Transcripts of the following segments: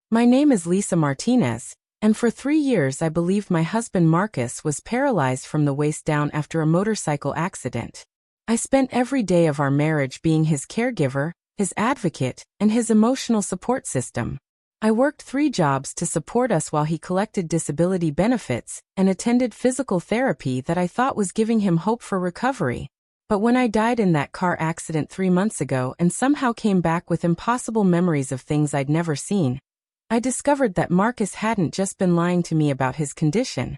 My name is Lisa Martinez, and for 3 years I believed my husband Marcus was paralyzed from the waist down after a motorcycle accident. I spent every day of our marriage being his caregiver, his advocate, and his emotional support system. I worked 3 jobs to support us while he collected disability benefits and attended physical therapy that I thought was giving him hope for recovery. But when I died in that car accident 3 months ago and somehow came back with impossible memories of things I'd never seen, I discovered that Marcus hadn't just been lying to me about his condition.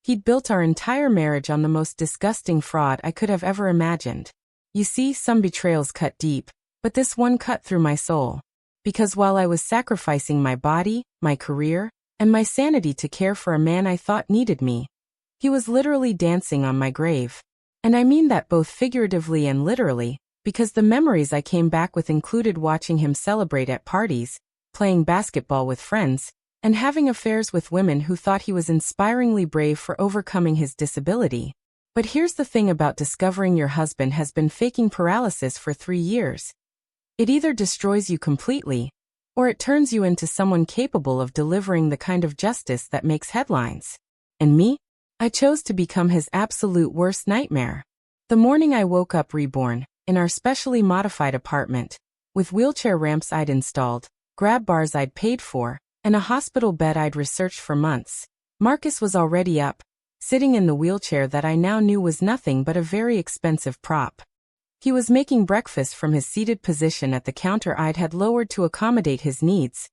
He'd built our entire marriage on the most disgusting fraud I could have ever imagined. You see, some betrayals cut deep, but this one cut through my soul. Because while I was sacrificing my body, my career, and my sanity to care for a man I thought needed me, he was literally dancing on my grave. And I mean that both figuratively and literally, because the memories I came back with included watching him celebrate at parties, playing basketball with friends, and having affairs with women who thought he was inspiringly brave for overcoming his disability. But here's the thing about discovering your husband has been faking paralysis for 3 years. It either destroys you completely, or it turns you into someone capable of delivering the kind of justice that makes headlines. And me? I chose to become his absolute worst nightmare. The morning I woke up reborn, in our specially modified apartment, with wheelchair ramps I'd installed, grab bars I'd paid for, and a hospital bed I'd researched for months, Marcus was already up, sitting in the wheelchair that I now knew was nothing but a very expensive prop. He was making breakfast from his seated position at the counter I'd had lowered to accommodate his needs,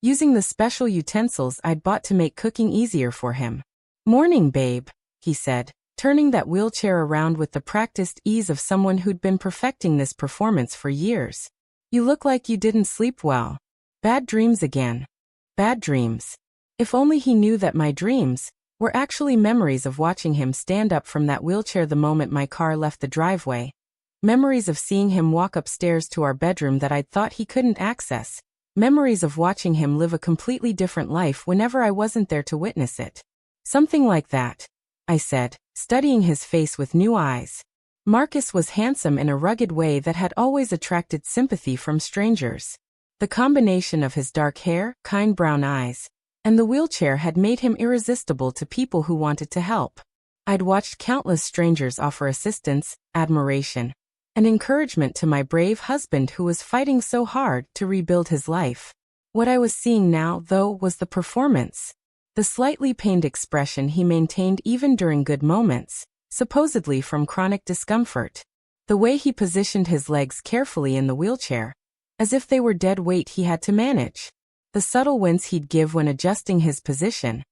using the special utensils I'd bought to make cooking easier for him. "Morning, babe," he said, turning that wheelchair around with the practiced ease of someone who'd been perfecting this performance for years. "You look like you didn't sleep well. Bad dreams again." Bad dreams. If only he knew that my dreams were actually memories of watching him stand up from that wheelchair the moment my car left the driveway. Memories of seeing him walk upstairs to our bedroom that I'd thought he couldn't access. Memories of watching him live a completely different life whenever I wasn't there to witness it. "Something like that," I said, studying his face with new eyes. Marcus was handsome in a rugged way that had always attracted sympathy from strangers. The combination of his dark hair, kind brown eyes, and the wheelchair had made him irresistible to people who wanted to help. I'd watched countless strangers offer assistance, admiration, and encouragement to my brave husband who was fighting so hard to rebuild his life. What I was seeing now, though, was the performance. The slightly pained expression he maintained even during good moments, supposedly from chronic discomfort. The way he positioned his legs carefully in the wheelchair, as if they were dead weight he had to manage. The subtle wince he'd give when adjusting his position,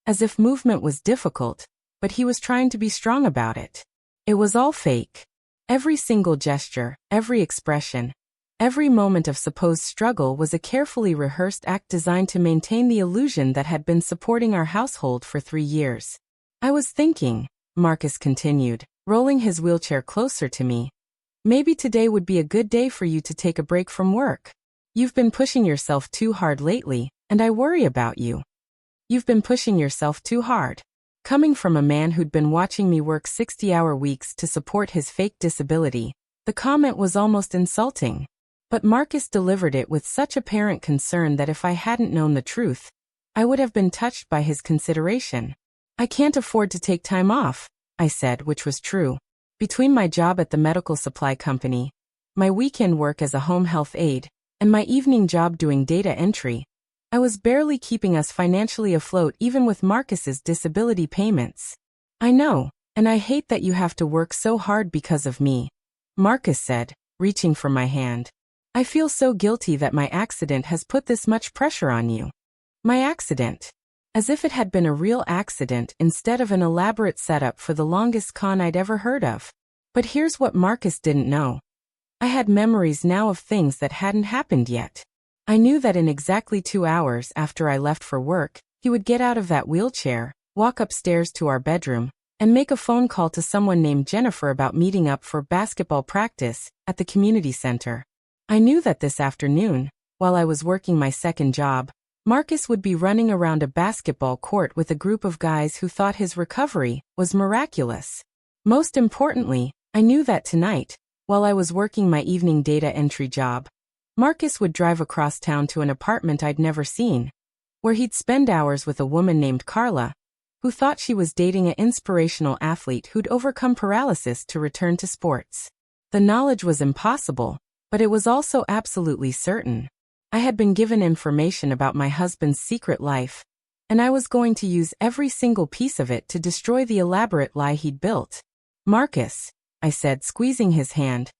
as if movement was difficult, but he was trying to be strong about it. It was all fake. Every single gesture, every expression, every moment of supposed struggle was a carefully rehearsed act designed to maintain the illusion that had been supporting our household for 3 years. "I was thinking," Marcus continued, rolling his wheelchair closer to me, "maybe today would be a good day for you to take a break from work. You've been pushing yourself too hard lately, and I worry about you." "You've been pushing yourself too hard." Coming from a man who'd been watching me work 60-hour weeks to support his fake disability, the comment was almost insulting. But Marcus delivered it with such apparent concern that if I hadn't known the truth, I would have been touched by his consideration. "I can't afford to take time off," I said, which was true. Between my job at the medical supply company, my weekend work as a home health aide, and my evening job doing data entry, I was barely keeping us financially afloat even with Marcus's disability payments. "I know, and I hate that you have to work so hard because of me," Marcus said, reaching for my hand. "I feel so guilty that my accident has put this much pressure on you." My accident. As if it had been a real accident instead of an elaborate setup for the longest con I'd ever heard of. But here's what Marcus didn't know. I had memories now of things that hadn't happened yet. I knew that in exactly 2 hours after I left for work, he would get out of that wheelchair, walk upstairs to our bedroom, and make a phone call to someone named Jennifer about meeting up for basketball practice at the community center. I knew that this afternoon, while I was working my second job, Marcus would be running around a basketball court with a group of guys who thought his recovery was miraculous. Most importantly, I knew that tonight, while I was working my evening data entry job, Marcus would drive across town to an apartment I'd never seen, where he'd spend hours with a woman named Carla, who thought she was dating an inspirational athlete who'd overcome paralysis to return to sports. The knowledge was impossible, but it was also absolutely certain. I had been given information about my husband's secret life, and I was going to use every single piece of it to destroy the elaborate lie he'd built. "Marcus," I said, squeezing his hand,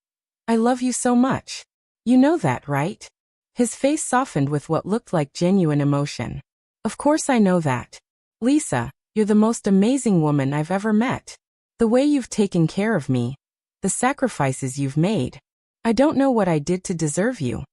"I love you so much. You know that, right?" His face softened with what looked like genuine emotion. "Of course I know that. Lisa, you're the most amazing woman I've ever met. The way you've taken care of me, the sacrifices you've made. I don't know what I did to deserve you."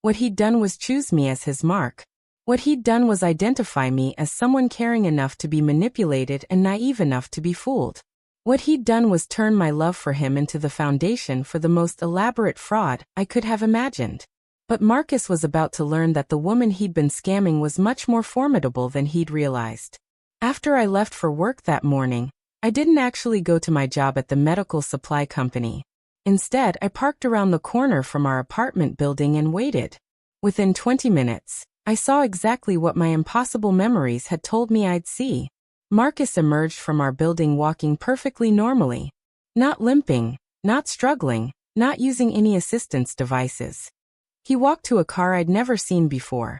What he'd done was choose me as his mark. What he'd done was identify me as someone caring enough to be manipulated and naive enough to be fooled. What he'd done was turn my love for him into the foundation for the most elaborate fraud I could have imagined. But Marcus was about to learn that the woman he'd been scamming was much more formidable than he'd realized. After I left for work that morning, I didn't actually go to my job at the medical supply company. Instead, I parked around the corner from our apartment building and waited. Within 20 minutes, I saw exactly what my impossible memories had told me I'd see. Marcus emerged from our building walking perfectly normally. Not limping, not struggling, not using any assistance devices. He walked to a car I'd never seen before.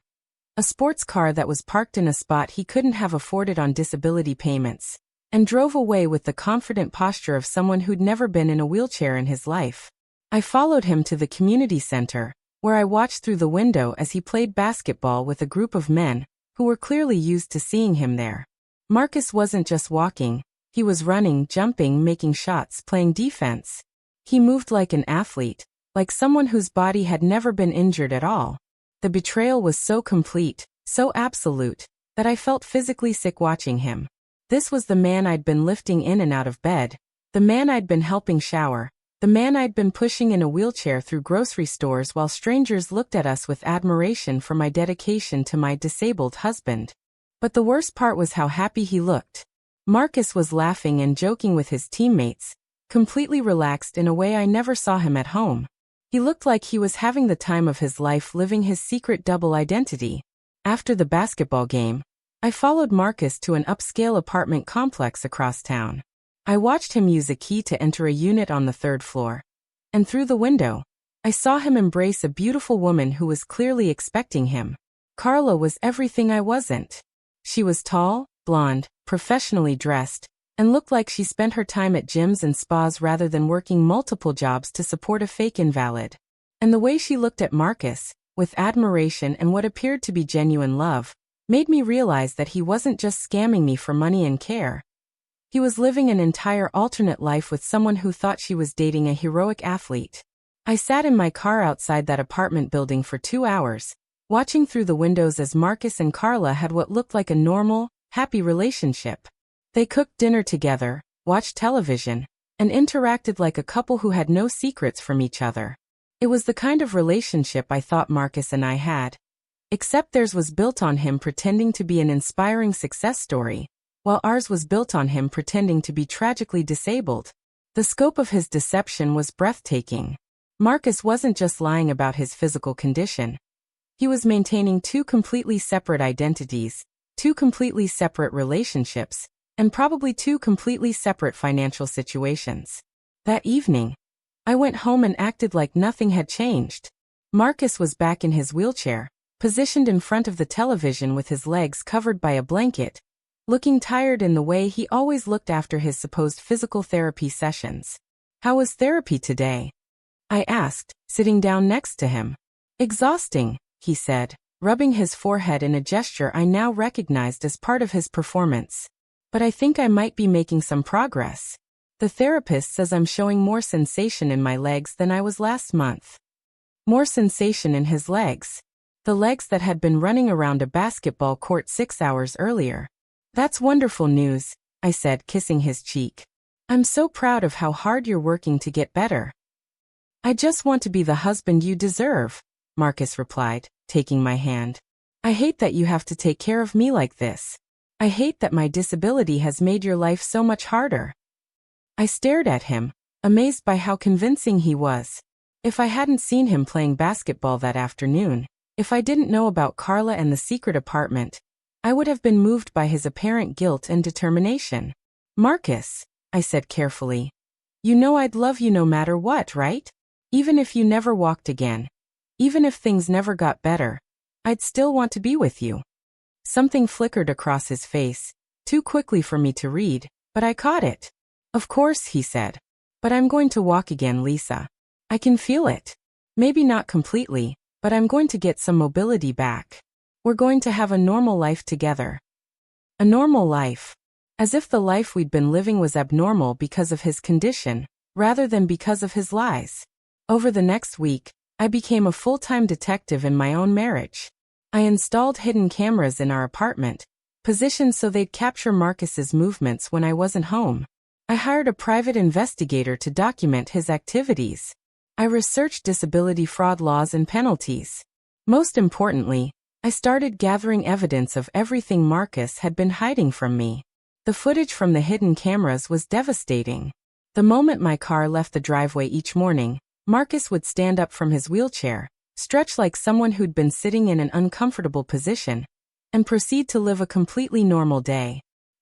A sports car that was parked in a spot he couldn't have afforded on disability payments, and drove away with the confident posture of someone who'd never been in a wheelchair in his life. I followed him to the community center, where I watched through the window as he played basketball with a group of men who were clearly used to seeing him there. Marcus wasn't just walking, he was running, jumping, making shots, playing defense. He moved like an athlete, like someone whose body had never been injured at all. The betrayal was so complete, so absolute, that I felt physically sick watching him. This was the man I'd been lifting in and out of bed, the man I'd been helping shower, the man I'd been pushing in a wheelchair through grocery stores while strangers looked at us with admiration for my dedication to my disabled husband. But the worst part was how happy he looked. Marcus was laughing and joking with his teammates, completely relaxed in a way I never saw him at home. He looked like he was having the time of his life living his secret double identity. After the basketball game, I followed Marcus to an upscale apartment complex across town. I watched him use a key to enter a unit on the 3rd floor. And through the window, I saw him embrace a beautiful woman who was clearly expecting him. Carla was everything I wasn't. She was tall, blonde, professionally dressed, and looked like she spent her time at gyms and spas rather than working multiple jobs to support a fake invalid. And the way she looked at Marcus, with admiration and what appeared to be genuine love, made me realize that he wasn't just scamming me for money and care. He was living an entire alternate life with someone who thought she was dating a heroic athlete. I sat in my car outside that apartment building for 2 hours, watching through the windows as Marcus and Carla had what looked like a normal, happy relationship. They cooked dinner together, watched television, and interacted like a couple who had no secrets from each other. It was the kind of relationship I thought Marcus and I had. Except theirs was built on him pretending to be an inspiring success story, while ours was built on him pretending to be tragically disabled. The scope of his deception was breathtaking. Marcus wasn't just lying about his physical condition. He was maintaining 2 completely separate identities, 2 completely separate relationships, and probably 2 completely separate financial situations. That evening, I went home and acted like nothing had changed. Marcus was back in his wheelchair, positioned in front of the television with his legs covered by a blanket, looking tired in the way he always looked after his supposed physical therapy sessions. "How was therapy today?" I asked, sitting down next to him. "Exhausting," he said, rubbing his forehead in a gesture I now recognized as part of his performance. "But I think I might be making some progress. The therapist says I'm showing more sensation in my legs than I was last month." More sensation in his legs. The legs that had been running around a basketball court 6 hours earlier. "That's wonderful news," I said, kissing his cheek. "I'm so proud of how hard you're working to get better." "I just want to be the husband you deserve," Marcus replied, taking my hand. "I hate that you have to take care of me like this. I hate that my disability has made your life so much harder." I stared at him, amazed by how convincing he was. If I hadn't seen him playing basketball that afternoon, if I didn't know about Carla and the secret apartment, I would have been moved by his apparent guilt and determination. "Marcus," I said carefully, "you know I'd love you no matter what, right? Even if you never walked again. Even if things never got better. I'd still want to be with you." Something flickered across his face, too quickly for me to read, but I caught it. "Of course," he said. "But I'm going to walk again, Lisa. I can feel it. Maybe not completely, but I'm going to get some mobility back. We're going to have a normal life together." A normal life. As if the life we'd been living was abnormal because of his condition, rather than because of his lies. Over the next week, I became a full-time detective in my own marriage. I installed hidden cameras in our apartment, positioned so they'd capture Marcus's movements when I wasn't home. I hired a private investigator to document his activities. I researched disability fraud laws and penalties. Most importantly, I started gathering evidence of everything Marcus had been hiding from me. The footage from the hidden cameras was devastating. The moment my car left the driveway each morning, Marcus would stand up from his wheelchair, stretch like someone who'd been sitting in an uncomfortable position, and proceed to live a completely normal day.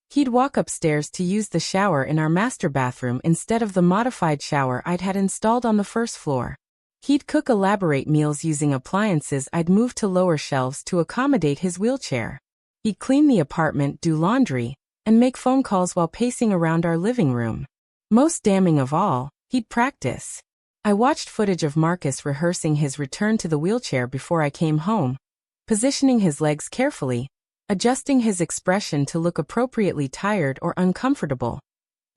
He'd walk upstairs to use the shower in our master bathroom instead of the modified shower I'd had installed on the first floor. He'd cook elaborate meals using appliances I'd moved to lower shelves to accommodate his wheelchair. He'd clean the apartment, do laundry, and make phone calls while pacing around our living room. Most damning of all, he'd practice. I watched footage of Marcus rehearsing his return to the wheelchair before I came home, positioning his legs carefully, adjusting his expression to look appropriately tired or uncomfortable,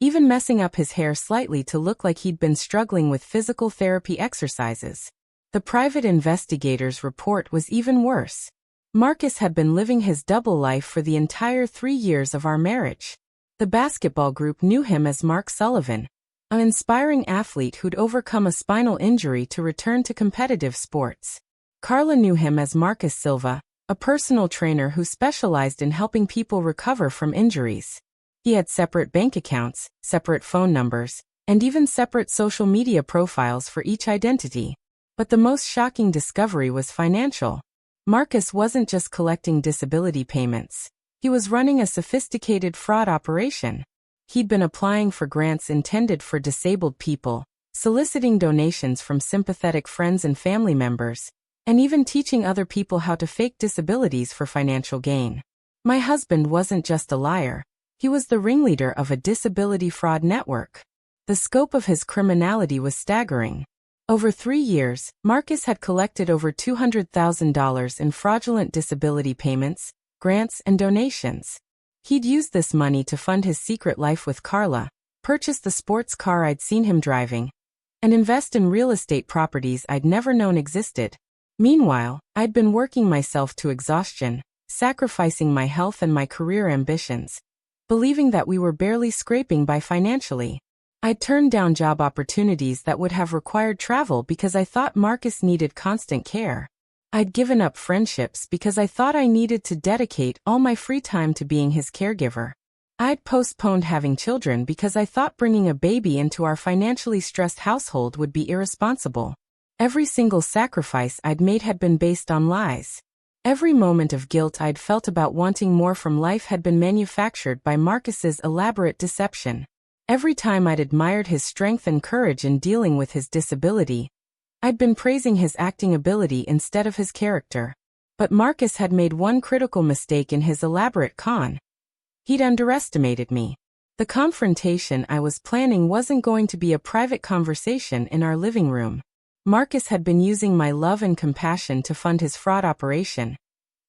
even messing up his hair slightly to look like he'd been struggling with physical therapy exercises. The private investigator's report was even worse. Marcus had been living his double life for the entire 3 years of our marriage. The basketball group knew him as Mark Sullivan, an inspiring athlete who'd overcome a spinal injury to return to competitive sports. Carla knew him as Marcus Silva, a personal trainer who specialized in helping people recover from injuries. He had separate bank accounts, separate phone numbers, and even separate social media profiles for each identity. But the most shocking discovery was financial. Marcus wasn't just collecting disability payments. He was running a sophisticated fraud operation. He'd been applying for grants intended for disabled people, soliciting donations from sympathetic friends and family members, and even teaching other people how to fake disabilities for financial gain. My husband wasn't just a liar. He was the ringleader of a disability fraud network. The scope of his criminality was staggering. Over 3 years, Marcus had collected over $200,000 in fraudulent disability payments, grants, and donations. He'd used this money to fund his secret life with Carla, purchase the sports car I'd seen him driving, and invest in real estate properties I'd never known existed. Meanwhile, I'd been working myself to exhaustion, sacrificing my health and my career ambitions, believing that we were barely scraping by financially. I'd turned down job opportunities that would have required travel because I thought Marcus needed constant care. I'd given up friendships because I thought I needed to dedicate all my free time to being his caregiver. I'd postponed having children because I thought bringing a baby into our financially stressed household would be irresponsible. Every single sacrifice I'd made had been based on lies. Every moment of guilt I'd felt about wanting more from life had been manufactured by Marcus's elaborate deception. Every time I'd admired his strength and courage in dealing with his disability, I'd been praising his acting ability instead of his character. But Marcus had made one critical mistake in his elaborate con. He'd underestimated me. The confrontation I was planning wasn't going to be a private conversation in our living room. Marcus had been using my love and compassion to fund his fraud operation,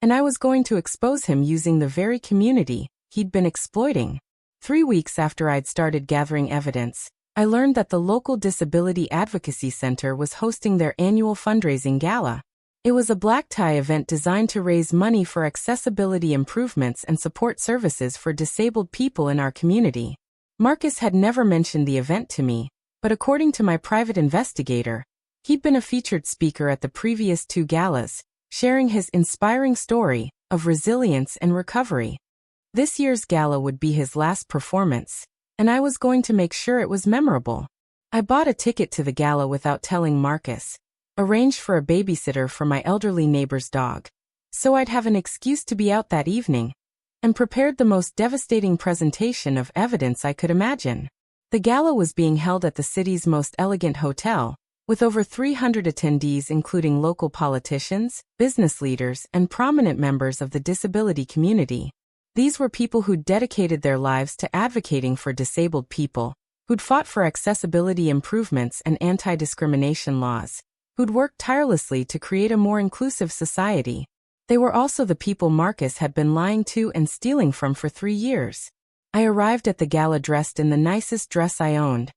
and I was going to expose him using the very community he'd been exploiting. 3 weeks after I'd started gathering evidence, I learned that the local Disability Advocacy Center was hosting their annual fundraising gala. It was a black tie event designed to raise money for accessibility improvements and support services for disabled people in our community. Marcus had never mentioned the event to me, but according to my private investigator, he'd been a featured speaker at the previous 2 galas, sharing his inspiring story of resilience and recovery. This year's gala would be his last performance, and I was going to make sure it was memorable. I bought a ticket to the gala without telling Marcus, arranged for a babysitter for my elderly neighbor's dog, so I'd have an excuse to be out that evening, and prepared the most devastating presentation of evidence I could imagine. The gala was being held at the city's most elegant hotel, with over 300 attendees including local politicians, business leaders, and prominent members of the disability community. These were people who'd dedicated their lives to advocating for disabled people, who'd fought for accessibility improvements and anti-discrimination laws, who'd worked tirelessly to create a more inclusive society. They were also the people Marcus had been lying to and stealing from for 3 years. I arrived at the gala dressed in the nicest dress I owned,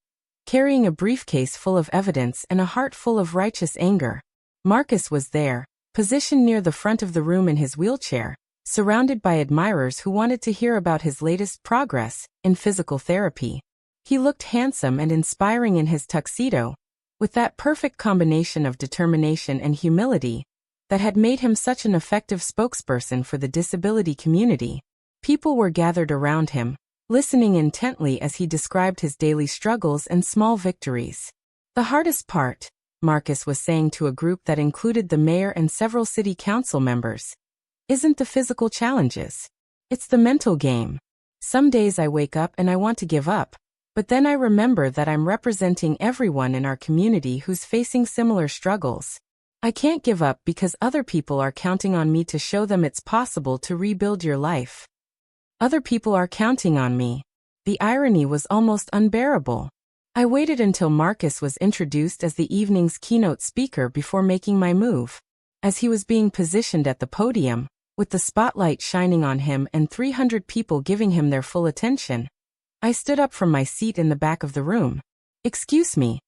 carrying a briefcase full of evidence and a heart full of righteous anger. Marcus was there, positioned near the front of the room in his wheelchair, surrounded by admirers who wanted to hear about his latest progress in physical therapy. He looked handsome and inspiring in his tuxedo, with that perfect combination of determination and humility that had made him such an effective spokesperson for the disability community. People were gathered around him, listening intently as he described his daily struggles and small victories. The hardest part, Marcus was saying to a group that included the mayor and several city council members, isn't the physical challenges. It's the mental game. Some days I wake up and I want to give up, but then I remember that I'm representing everyone in our community who's facing similar struggles. I can't give up because other people are counting on me to show them it's possible to rebuild your life. Other people are counting on me. The irony was almost unbearable. I waited until Marcus was introduced as the evening's keynote speaker before making my move. As he was being positioned at the podium, with the spotlight shining on him and 300 people giving him their full attention, I stood up from my seat in the back of the room. "Excuse me,"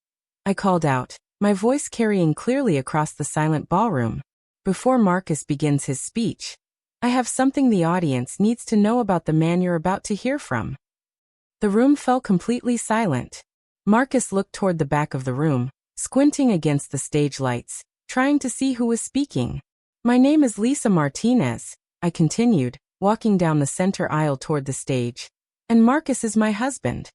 I called out, my voice carrying clearly across the silent ballroom. "Before Marcus begins his speech, I have something the audience needs to know about the man you're about to hear from." The room fell completely silent. Marcus looked toward the back of the room, squinting against the stage lights, trying to see who was speaking. "My name is Lisa Martinez," I continued, walking down the center aisle toward the stage. "And Marcus is my husband."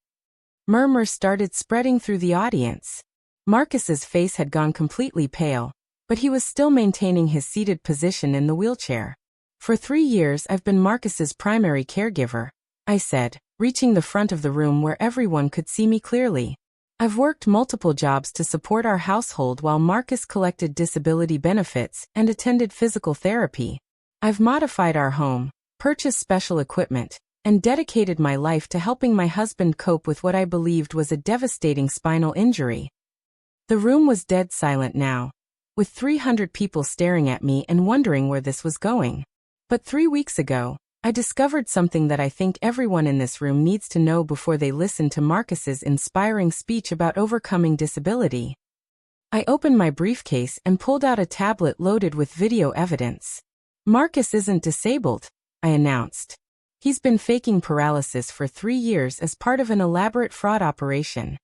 Murmurs started spreading through the audience. Marcus's face had gone completely pale, but he was still maintaining his seated position in the wheelchair. "For 3 years I've been Marcus's primary caregiver," I said, reaching the front of the room where everyone could see me clearly. "I've worked multiple jobs to support our household while Marcus collected disability benefits and attended physical therapy. I've modified our home, purchased special equipment, and dedicated my life to helping my husband cope with what I believed was a devastating spinal injury." The room was dead silent now, with 300 people staring at me and wondering where this was going. But 3 weeks ago, I discovered something that I think everyone in this room needs to know before they listen to Marcus's inspiring speech about overcoming disability. I opened my briefcase and pulled out a tablet loaded with video evidence. "Marcus isn't disabled," I announced. "He's been faking paralysis for 3 years as part of an elaborate fraud operation."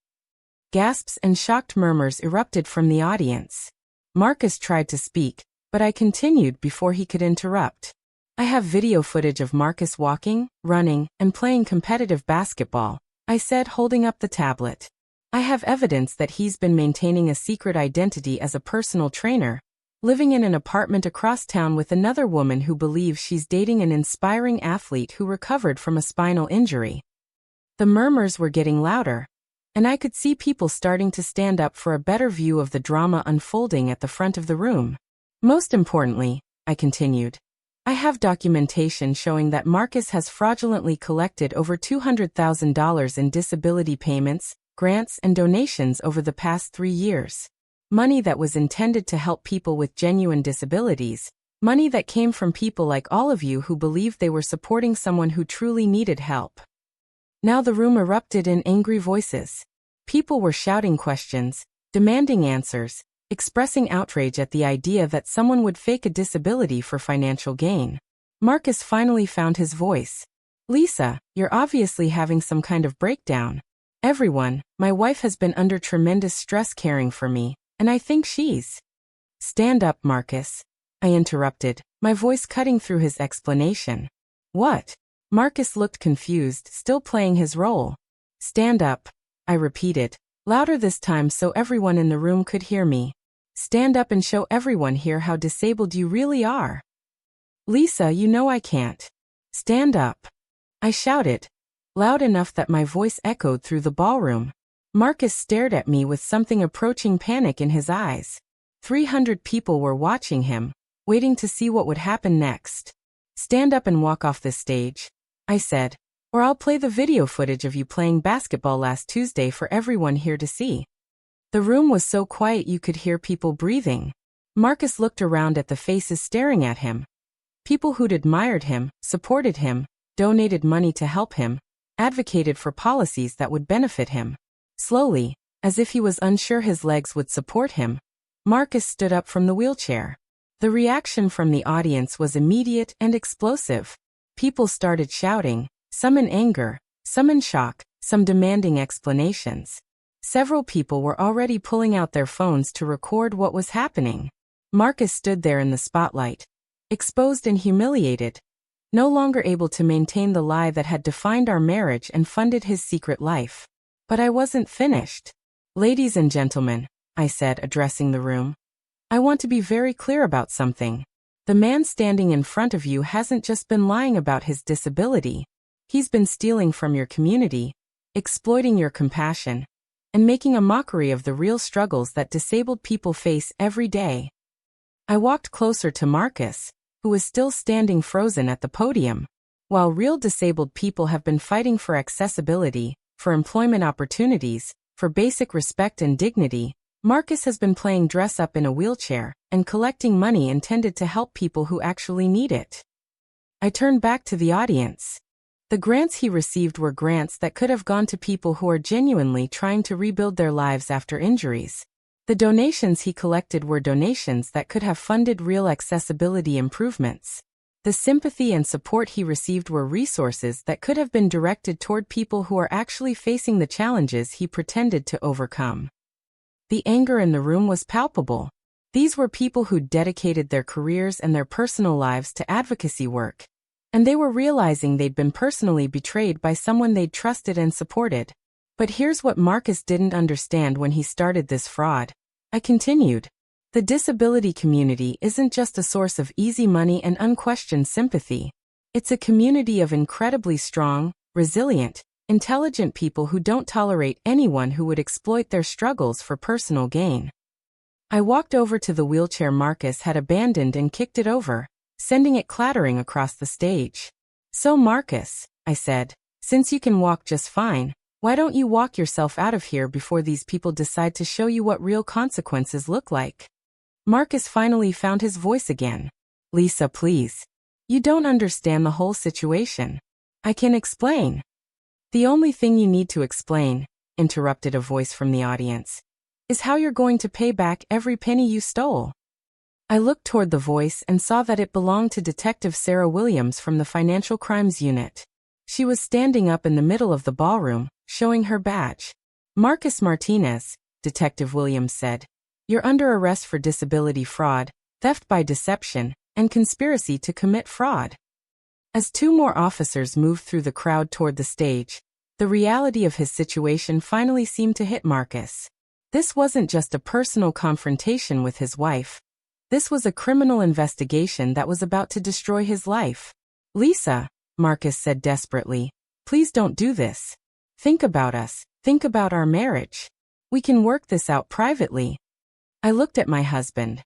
Gasps and shocked murmurs erupted from the audience. Marcus tried to speak, but I continued before he could interrupt. "I have video footage of Marcus walking, running, and playing competitive basketball," I said, holding up the tablet. "I have evidence that he's been maintaining a secret identity as a personal trainer, living in an apartment across town with another woman who believes she's dating an inspiring athlete who recovered from a spinal injury." The murmurs were getting louder, and I could see people starting to stand up for a better view of the drama unfolding at the front of the room. "Most importantly," I continued, "I have documentation showing that Marcus has fraudulently collected over $200,000 in disability payments, grants, and donations over the past 3 years. Money that was intended to help people with genuine disabilities, money that came from people like all of you who believed they were supporting someone who truly needed help." Now the room erupted in angry voices. People were shouting questions, demanding answers, expressing outrage at the idea that someone would fake a disability for financial gain. Marcus finally found his voice. "Lisa, you're obviously having some kind of breakdown. Everyone, my wife has been under tremendous stress caring for me, and I think she's—" "Stand up, Marcus," I interrupted, my voice cutting through his explanation. "What?" Marcus looked confused, still playing his role. "Stand up," I repeated, louder this time so everyone in the room could hear me. "Stand up and show everyone here how disabled you really are." "Lisa, you know I can't." Stand up. I shouted, loud enough that my voice echoed through the ballroom. Marcus stared at me with something approaching panic in his eyes. 300 people were watching him, waiting to see what would happen next. Stand up and walk off this stage, I said, or I'll play the video footage of you playing basketball last Tuesday for everyone here to see. The room was so quiet you could hear people breathing. Marcus looked around at the faces staring at him. People who'd admired him, supported him, donated money to help him, advocated for policies that would benefit him. Slowly, as if he was unsure his legs would support him, Marcus stood up from the wheelchair. The reaction from the audience was immediate and explosive. People started shouting, some in anger, some in shock, some demanding explanations. Several people were already pulling out their phones to record what was happening. Marcus stood there in the spotlight, exposed and humiliated, no longer able to maintain the lie that had defined our marriage and funded his secret life. But I wasn't finished. Ladies and gentlemen, I said, addressing the room, I want to be very clear about something. The man standing in front of you hasn't just been lying about his disability. He's been stealing from your community, exploiting your compassion, and making a mockery of the real struggles that disabled people face every day. I walked closer to Marcus, who was still standing frozen at the podium. While real disabled people have been fighting for accessibility, for employment opportunities, for basic respect and dignity, Marcus has been playing dress-up in a wheelchair and collecting money intended to help people who actually need it. I turned back to the audience. The grants he received were grants that could have gone to people who are genuinely trying to rebuild their lives after injuries. The donations he collected were donations that could have funded real accessibility improvements. The sympathy and support he received were resources that could have been directed toward people who are actually facing the challenges he pretended to overcome. The anger in the room was palpable. These were people who'd dedicated their careers and their personal lives to advocacy work, and they were realizing they'd been personally betrayed by someone they'd trusted and supported. But here's what Marcus didn't understand when he started this fraud. I continued. The disability community isn't just a source of easy money and unquestioned sympathy. It's a community of incredibly strong, resilient, intelligent people who don't tolerate anyone who would exploit their struggles for personal gain. I walked over to the wheelchair Marcus had abandoned and kicked it over, sending it clattering across the stage. So Marcus, I said, since you can walk just fine, why don't you walk yourself out of here before these people decide to show you what real consequences look like? Marcus finally found his voice again. Lisa, please. You don't understand the whole situation. I can explain. The only thing you need to explain, interrupted a voice from the audience, is how you're going to pay back every penny you stole. I looked toward the voice and saw that it belonged to Detective Sarah Williams from the Financial Crimes Unit. She was standing up in the middle of the ballroom, showing her badge. Marcus Martinez, Detective Williams said, you're under arrest for disability fraud, theft by deception, and conspiracy to commit fraud. As two more officers moved through the crowd toward the stage, the reality of his situation finally seemed to hit Marcus. This wasn't just a personal confrontation with his wife. This was a criminal investigation that was about to destroy his life. Lisa, Marcus said desperately, please don't do this. Think about us. Think about our marriage. We can work this out privately. I looked at my husband.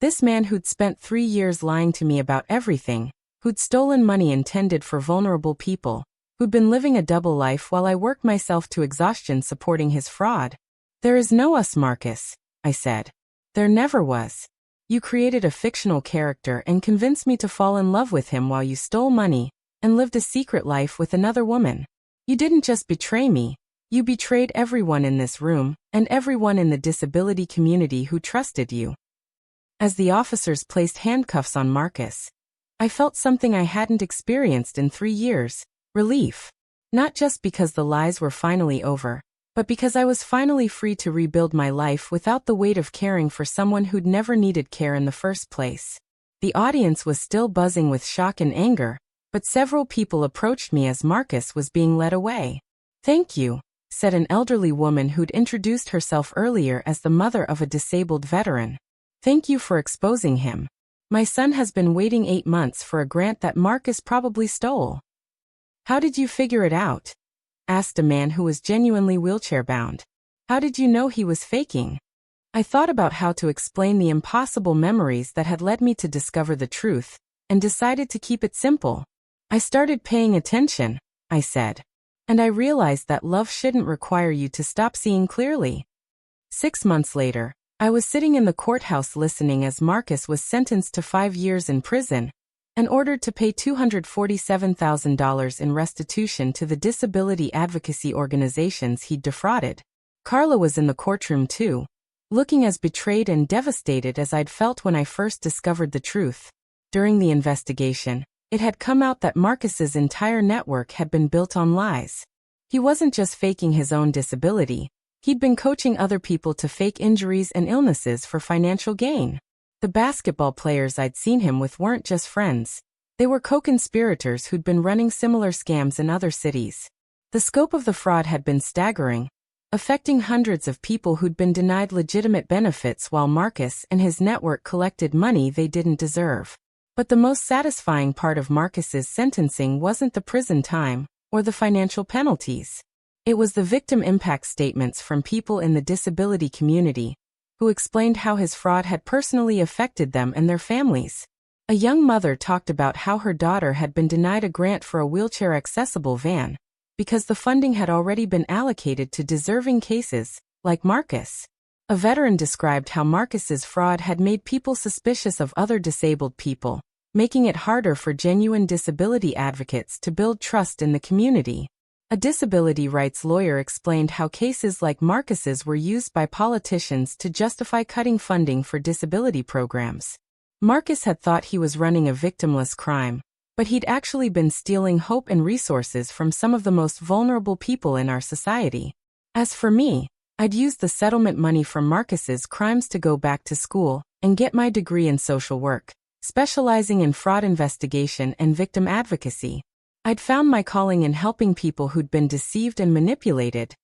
This man who'd spent 3 years lying to me about everything, who'd stolen money intended for vulnerable people, who'd been living a double life while I worked myself to exhaustion supporting his fraud. There is no us, Marcus, I said. There never was. You created a fictional character and convinced me to fall in love with him while you stole money and lived a secret life with another woman. You didn't just betray me. You betrayed everyone in this room and everyone in the disability community who trusted you. As the officers placed handcuffs on Marcus, I felt something I hadn't experienced in 3 years, relief. Not just because the lies were finally over, but because I was finally free to rebuild my life without the weight of caring for someone who'd never needed care in the first place. The audience was still buzzing with shock and anger, but several people approached me as Marcus was being led away. Thank you, said an elderly woman who'd introduced herself earlier as the mother of a disabled veteran. Thank you for exposing him. My son has been waiting 8 months for a grant that Marcus probably stole. How did you figure it out? Asked a man who was genuinely wheelchair-bound. How did you know he was faking? I thought about how to explain the impossible memories that had led me to discover the truth, and decided to keep it simple. I started paying attention, I said. And I realized that love shouldn't require you to stop seeing clearly. 6 months later, I was sitting in the courthouse listening as Marcus was sentenced to 5 years in prison and ordered to pay $247,000 in restitution to the disability advocacy organizations he'd defrauded. Carla was in the courtroom too, looking as betrayed and devastated as I'd felt when I first discovered the truth. During the investigation, it had come out that Marcus's entire network had been built on lies. He wasn't just faking his own disability. He'd been coaching other people to fake injuries and illnesses for financial gain. The basketball players I'd seen him with weren't just friends. They were co-conspirators who'd been running similar scams in other cities. The scope of the fraud had been staggering, affecting hundreds of people who'd been denied legitimate benefits while Marcus and his network collected money they didn't deserve. But the most satisfying part of Marcus's sentencing wasn't the prison time or the financial penalties. It was the victim impact statements from people in the disability community who explained how his fraud had personally affected them and their families. A young mother talked about how her daughter had been denied a grant for a wheelchair-accessible van because the funding had already been allocated to deserving cases, like Marcus. A veteran described how Marcus's fraud had made people suspicious of other disabled people, making it harder for genuine disability advocates to build trust in the community. A disability rights lawyer explained how cases like Marcus's were used by politicians to justify cutting funding for disability programs. Marcus had thought he was running a victimless crime, but he'd actually been stealing hope and resources from some of the most vulnerable people in our society. As for me, I'd used the settlement money from Marcus's crimes to go back to school and get my degree in social work, specializing in fraud investigation and victim advocacy. I'd found my calling in helping people who'd been deceived and manipulated,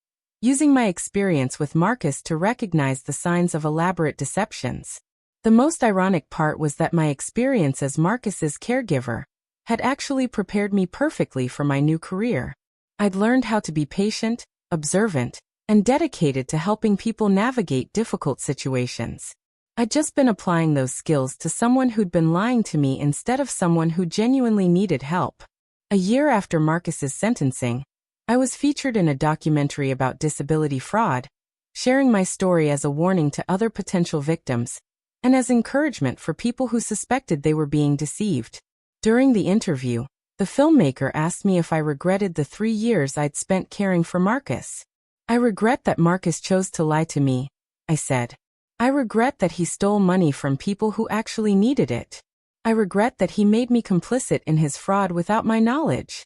using my experience with Marcus to recognize the signs of elaborate deceptions. The most ironic part was that my experience as Marcus's caregiver had actually prepared me perfectly for my new career. I'd learned how to be patient, observant, and dedicated to helping people navigate difficult situations. I'd just been applying those skills to someone who'd been lying to me instead of someone who genuinely needed help. A year after Marcus's sentencing, I was featured in a documentary about disability fraud, sharing my story as a warning to other potential victims and as encouragement for people who suspected they were being deceived. During the interview, the filmmaker asked me if I regretted the 3 years I'd spent caring for Marcus. I regret that Marcus chose to lie to me, I said. I regret that he stole money from people who actually needed it. I regret that he made me complicit in his fraud without my knowledge.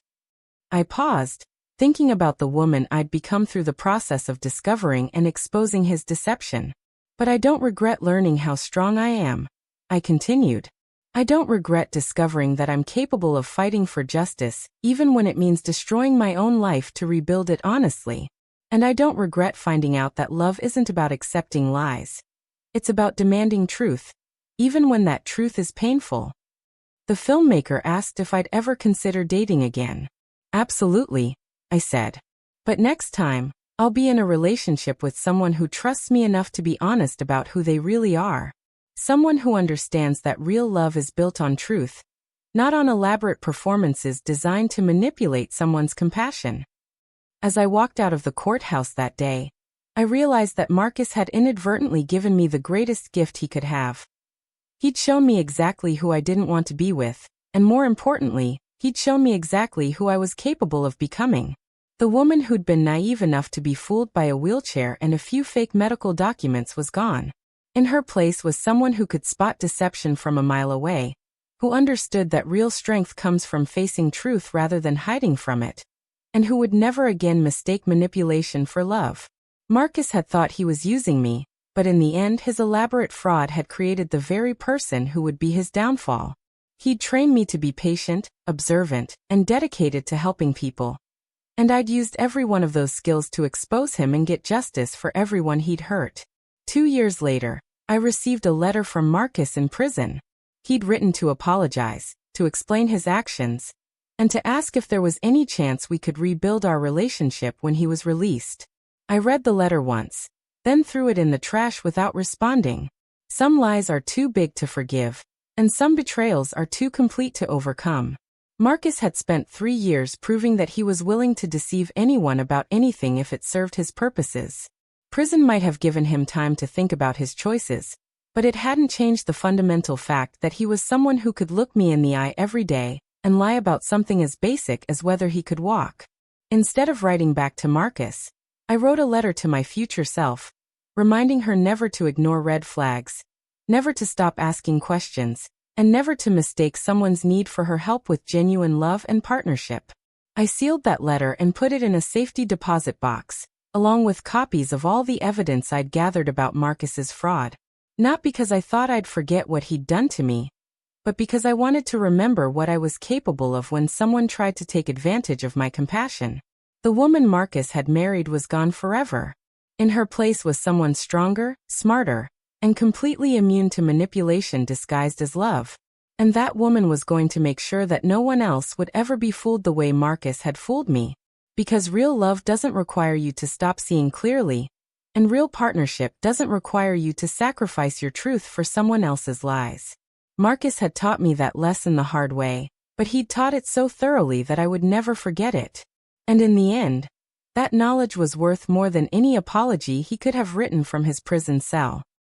I paused, thinking about the woman I'd become through the process of discovering and exposing his deception. But I don't regret learning how strong I am, I continued. I don't regret discovering that I'm capable of fighting for justice, even when it means destroying my own life to rebuild it honestly. And I don't regret finding out that love isn't about accepting lies. It's about demanding truth, even when that truth is painful. The filmmaker asked if I'd ever consider dating again. Absolutely, I said. But next time, I'll be in a relationship with someone who trusts me enough to be honest about who they really are. Someone who understands that real love is built on truth, not on elaborate performances designed to manipulate someone's compassion. As I walked out of the courthouse that day, I realized that Marcus had inadvertently given me the greatest gift he could have. He'd shown me exactly who I didn't want to be with, and more importantly, he'd shown me exactly who I was capable of becoming. The woman who'd been naive enough to be fooled by a wheelchair and a few fake medical documents was gone. In her place was someone who could spot deception from a mile away, who understood that real strength comes from facing truth rather than hiding from it, and who would never again mistake manipulation for love. Marcus had thought he was using me, but in the end his elaborate fraud had created the very person who would be his downfall. He'd trained me to be patient, observant, and dedicated to helping people. And I'd used every one of those skills to expose him and get justice for everyone he'd hurt. 2 years later, I received a letter from Marcus in prison. He'd written to apologize, to explain his actions, and to ask if there was any chance we could rebuild our relationship when he was released. I read the letter once, then threw it in the trash without responding. Some lies are too big to forgive, and some betrayals are too complete to overcome. Marcus had spent 3 years proving that he was willing to deceive anyone about anything if it served his purposes. Prison might have given him time to think about his choices, but it hadn't changed the fundamental fact that he was someone who could look me in the eye every day and lie about something as basic as whether he could walk. Instead of writing back to Marcus, I wrote a letter to my future self, reminding her never to ignore red flags, never to stop asking questions, and never to mistake someone's need for her help with genuine love and partnership. I sealed that letter and put it in a safety deposit box, along with copies of all the evidence I'd gathered about Marcus's fraud. Not because I thought I'd forget what he'd done to me, but because I wanted to remember what I was capable of when someone tried to take advantage of my compassion. The woman Marcus had married was gone forever. In her place was someone stronger, smarter, and completely immune to manipulation disguised as love. And that woman was going to make sure that no one else would ever be fooled the way Marcus had fooled me. Because real love doesn't require you to stop seeing clearly, and real partnership doesn't require you to sacrifice your truth for someone else's lies. Marcus had taught me that lesson the hard way, but he'd taught it so thoroughly that I would never forget it. And in the end, that knowledge was worth more than any apology he could have written from his prison cell.